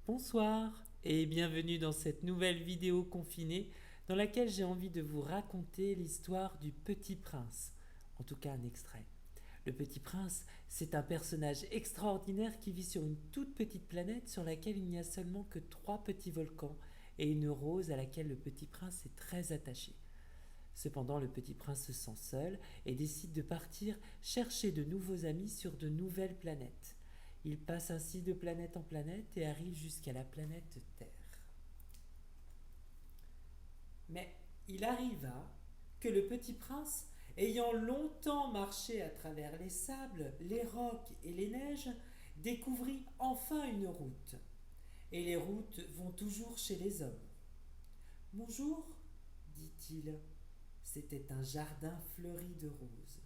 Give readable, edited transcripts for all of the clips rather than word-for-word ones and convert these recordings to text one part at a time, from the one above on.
Bonsoir et bienvenue dans cette nouvelle vidéo confinée dans laquelle j'ai envie de vous raconter l'histoire du Petit Prince, en tout cas un extrait. Le Petit Prince, c'est un personnage extraordinaire qui vit sur une toute petite planète sur laquelle il n'y a seulement que 3 petits volcans et une rose à laquelle le Petit Prince est très attaché. Cependant, le Petit Prince se sent seul et décide de partir chercher de nouveaux amis sur de nouvelles planètes. Il passe ainsi de planète en planète et arrive jusqu'à la planète Terre. Mais il arriva que le Petit Prince, ayant longtemps marché à travers les sables, les rocs et les neiges, découvrit enfin une route. Et les routes vont toujours chez les hommes. Bonjour, dit-il. C'était un jardin fleuri de roses.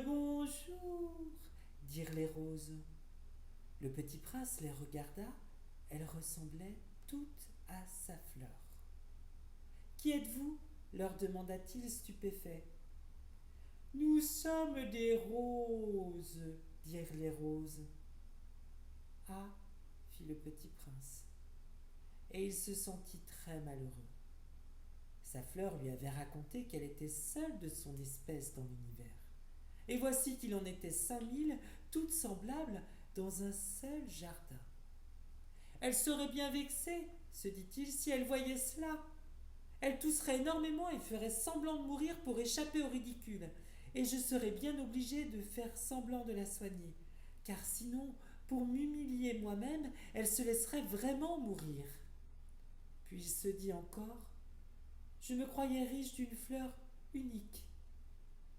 Bonjour, dirent les roses. Le Petit Prince les regarda, elles ressemblaient toutes à sa fleur. Qui êtes-vous leur demanda-t-il stupéfait. Nous sommes des roses, dirent les roses. Ah, fit le Petit Prince, et il se sentit très malheureux. Sa fleur lui avait raconté qu'elle était seule de son espèce dans l'univers. Et voici qu'il en était 5000, toutes semblables, dans un seul jardin. Elle serait bien vexée, se dit-il, si elle voyait cela. Elle tousserait énormément et ferait semblant de mourir pour échapper au ridicule. Et je serais bien obligé de faire semblant de la soigner. Car sinon, pour m'humilier moi-même, elle se laisserait vraiment mourir. Puis il se dit encore, je me croyais riche d'une fleur unique.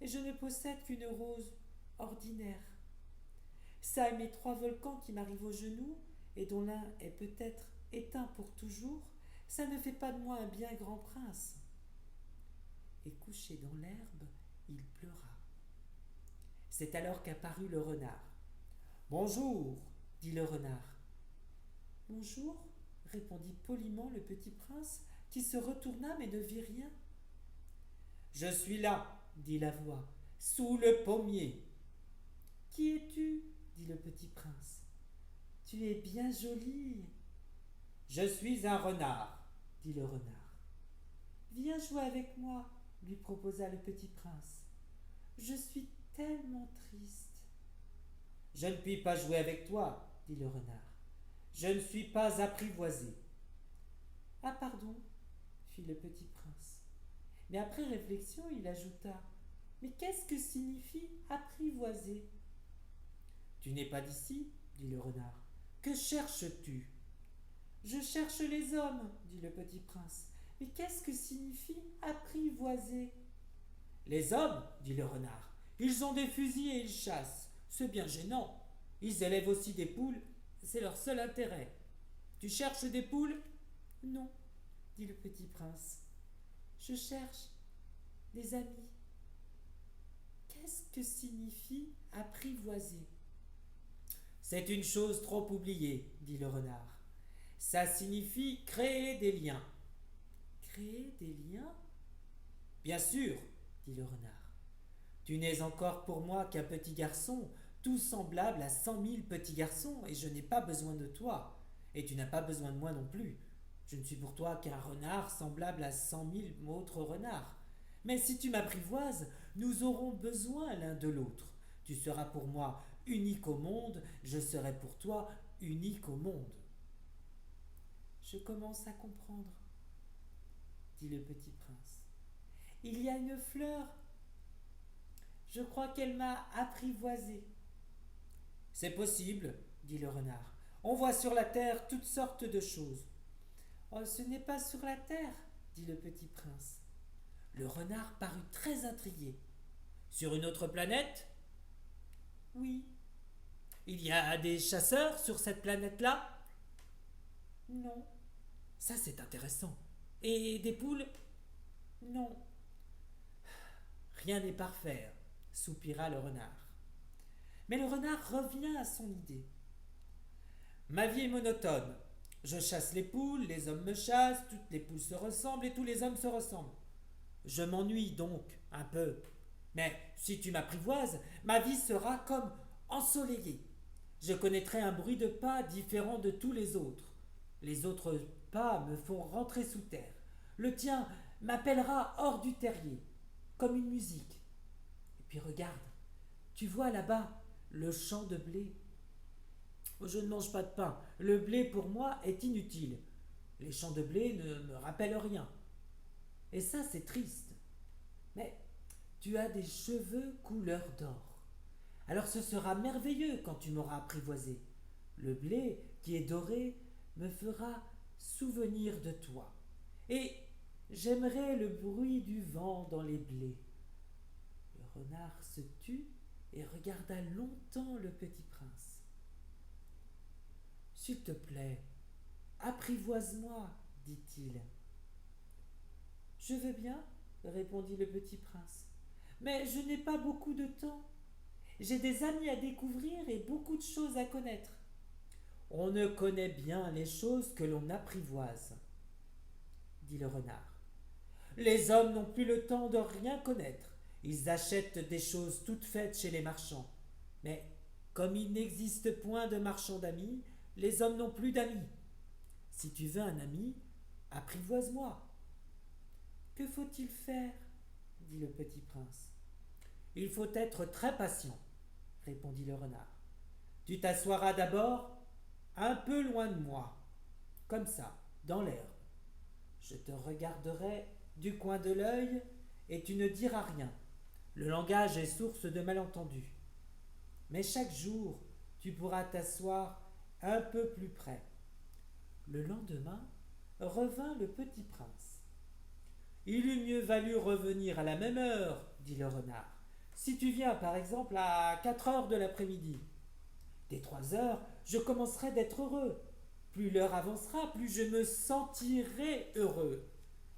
Et je ne possède qu'une rose ordinaire. Ça et mes 3 volcans qui m'arrivent aux genoux, et dont l'un est peut-être éteint pour toujours, ça ne fait pas de moi un bien grand prince. Et couché dans l'herbe, il pleura. C'est alors qu'apparut le renard. Bonjour, dit le renard. Bonjour, répondit poliment le Petit Prince, qui se retourna mais ne vit rien. Je suis là, dit la voix, sous le pommier. Qui es-tu, dit le Petit Prince. Tu es bien jolie. Je suis un renard, dit le renard. Viens jouer avec moi, lui proposa le Petit Prince. Je suis tellement triste. Je ne puis pas jouer avec toi, dit le renard. Je ne suis pas apprivoisé. Ah, pardon, fit le Petit Prince. Mais après réflexion, il ajouta. Mais qu'est-ce que signifie apprivoiser? Tu n'es pas d'ici, dit le renard. Que cherches-tu? Je cherche les hommes, dit le Petit Prince. Mais qu'est-ce que signifie apprivoiser? Les hommes, dit le renard, ils ont des fusils et ils chassent. C'est bien gênant. Ils élèvent aussi des poules, c'est leur seul intérêt. Tu cherches des poules? Non, dit le Petit Prince. Je cherche des amis. Qu'est-ce que signifie apprivoiser? C'est une chose trop oubliée, dit le renard. Ça signifie créer des liens. Créer des liens? Bien sûr, dit le renard. Tu n'es encore pour moi qu'un petit garçon, tout semblable à 100 000 petits garçons, et je n'ai pas besoin de toi. Et tu n'as pas besoin de moi non plus. Je ne suis pour toi qu'un renard semblable à 100 000 autres renards. Mais si tu m'apprivoises, nous aurons besoin l'un de l'autre. Tu seras pour moi unique au monde, je serai pour toi unique au monde. Je commence à comprendre, dit le Petit Prince. Il y a une fleur. Je crois qu'elle m'a apprivoisé. C'est possible, dit le renard. On voit sur la terre toutes sortes de choses. Oh, ce n'est pas sur la terre, dit le Petit Prince. Le renard parut très intrigué. Sur une autre planète? Oui. Il y a des chasseurs sur cette planète-là? Non. Ça, c'est intéressant. Et des poules? Non. Rien n'est parfait, soupira le renard. Mais le renard revient à son idée. Ma vie est monotone. Je chasse les poules, les hommes me chassent, toutes les poules se ressemblent et tous les hommes se ressemblent. Je m'ennuie donc un peu. Mais si tu m'apprivoises, ma vie sera comme ensoleillée. Je connaîtrai un bruit de pas différent de tous les autres. Les autres pas me font rentrer sous terre. Le tien m'appellera hors du terrier, comme une musique. Et puis regarde, tu vois là-bas le champ de blé. Je ne mange pas de pain. Le blé pour moi est inutile. Les champs de blé ne me rappellent rien. Et ça, c'est triste. Mais tu as des cheveux couleur d'or. Alors ce sera merveilleux quand tu m'auras apprivoisé. Le blé qui est doré me fera souvenir de toi. Et j'aimerai le bruit du vent dans les blés. Le renard se tut et regarda longtemps le petit prince. S'il te plaît, apprivoise-moi, dit-il. Je veux bien, répondit le petit prince, mais je n'ai pas beaucoup de temps. J'ai des amis à découvrir et beaucoup de choses à connaître. On ne connaît bien les choses que l'on apprivoise, dit le renard. Les hommes n'ont plus le temps de rien connaître. Ils achètent des choses toutes faites chez les marchands. Mais comme il n'existe point de marchands d'amis, les hommes n'ont plus d'amis. Si tu veux un ami, apprivoise-moi. Que faut-il faire, dit le petit prince. Il faut être très patient, répondit le renard. Tu t'assoiras d'abord un peu loin de moi, comme ça, dans l'herbe. Je te regarderai du coin de l'œil et tu ne diras rien. Le langage est source de malentendus. Mais chaque jour, tu pourras t'asseoir un peu plus près. Le lendemain, revint le petit prince. Il eût mieux valu revenir à la même heure, dit le renard. Si tu viens, par exemple, à 4 heures de l'après-midi, dès 3 heures, je commencerai d'être heureux. Plus l'heure avancera, plus je me sentirai heureux.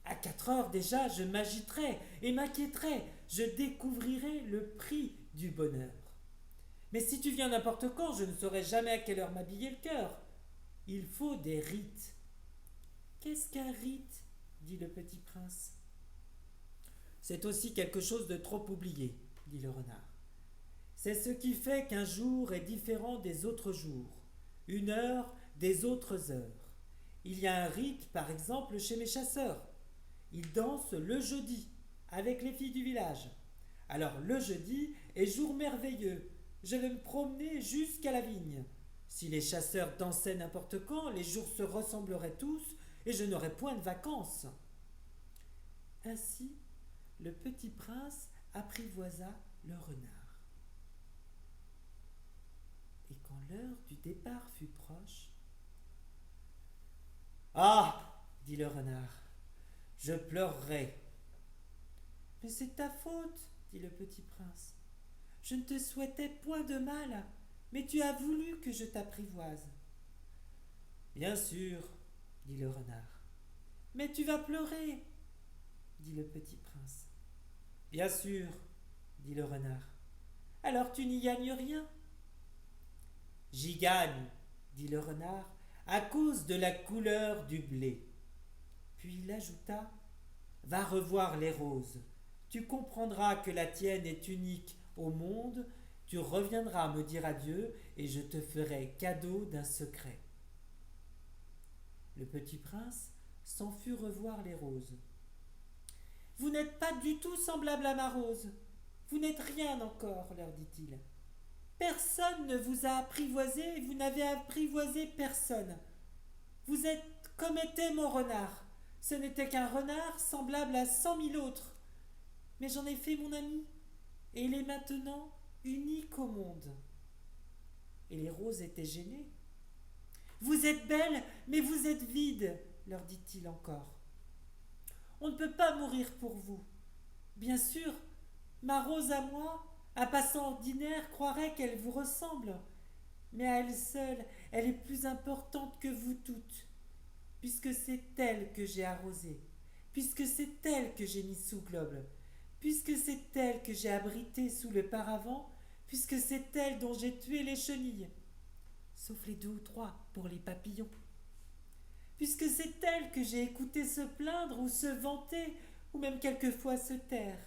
À 4 heures déjà, je m'agiterai et m'inquiéterai. Je découvrirai le prix du bonheur. Mais si tu viens n'importe quand, je ne saurai jamais à quelle heure m'habiller le cœur. Il faut des rites. Qu'est-ce qu'un rite, dit le petit prince. C'est aussi quelque chose de trop oublié, dit le renard. C'est ce qui fait qu'un jour est différent des autres jours, une heure des autres heures. Il y a un rite, par exemple, chez mes chasseurs. Ils dansent le jeudi, avec les filles du village. Alors le jeudi est jour merveilleux. Je vais me promener jusqu'à la vigne. Si les chasseurs dansaient n'importe quand, les jours se ressembleraient tous et je n'aurais point de vacances. Ainsi, le petit prince apprivoisa le renard. Et quand l'heure du départ fut proche, « Ah !» dit le renard, « je pleurerai. »« Mais c'est ta faute, dit le petit prince. Je ne te souhaitais point de mal, mais tu as voulu que je t'apprivoise. »« Bien sûr, dit le renard. »« Mais tu vas pleurer, dit le petit prince. »« Bien sûr, dit le renard. »« Alors tu n'y gagnes rien. »« J'y gagne, dit le renard, à cause de la couleur du blé. » Puis il ajouta, « Va revoir les roses. Tu comprendras que la tienne est unique au monde. Tu reviendras me dire adieu et je te ferai cadeau d'un secret. » Le petit prince s'en fut revoir les roses. « Vous n'êtes pas du tout semblable à ma rose. Vous n'êtes rien encore, leur dit-il. Personne ne vous a apprivoisé et vous n'avez apprivoisé personne. Vous êtes comme était mon renard. Ce n'était qu'un renard semblable à 100 000 autres. Mais j'en ai fait mon ami et il est maintenant unique au monde. » Et les roses étaient gênées. « Vous êtes belle, mais vous êtes vide, leur dit-il encore. On ne peut pas mourir pour vous. Bien sûr, ma rose à moi, un passant ordinaire croirait qu'elle vous ressemble, mais à elle seule, elle est plus importante que vous toutes, puisque c'est elle que j'ai arrosée, puisque c'est elle que j'ai mise sous globe, puisque c'est elle que j'ai abritée sous le paravent, puisque c'est elle dont j'ai tué les chenilles, sauf les 2 ou 3 pour les papillons, puisque c'est elle que j'ai écouté se plaindre ou se vanter, ou même quelquefois se taire,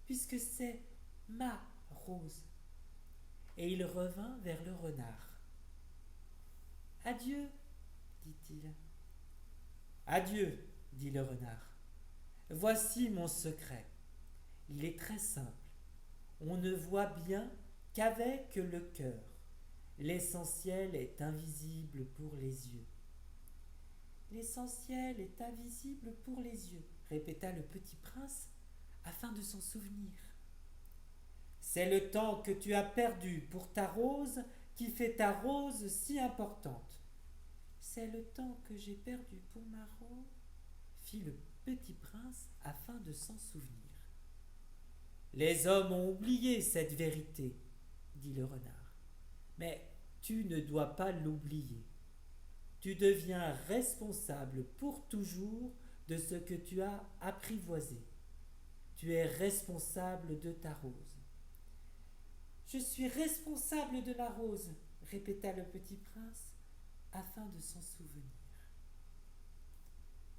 puisque c'est ma rose. et il revint vers le renard. « Adieu, dit-il. »« Adieu, dit le renard. Voici mon secret. Il est très simple. On ne voit bien qu'avec le cœur. L'essentiel est invisible pour les yeux. »« L'essentiel est invisible pour les yeux, répéta le petit prince afin de s'en souvenir. C'est le temps que tu as perdu pour ta rose qui fait ta rose si importante. C'est le temps que j'ai perdu pour ma rose, fit le petit prince afin de s'en souvenir. Les hommes ont oublié cette vérité, dit le renard. Mais tu ne dois pas l'oublier. Tu deviens responsable pour toujours de ce que tu as apprivoisé. Tu es responsable de ta rose. Je suis responsable de la rose, répéta le petit prince, afin de s'en souvenir.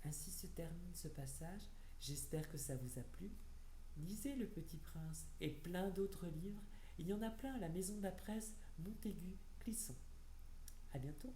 Ainsi se termine ce passage. J'espère que ça vous a plu. Lisez Le Petit Prince et plein d'autres livres. Il y en a plein à la maison de la presse Montaigu Clisson. À bientôt.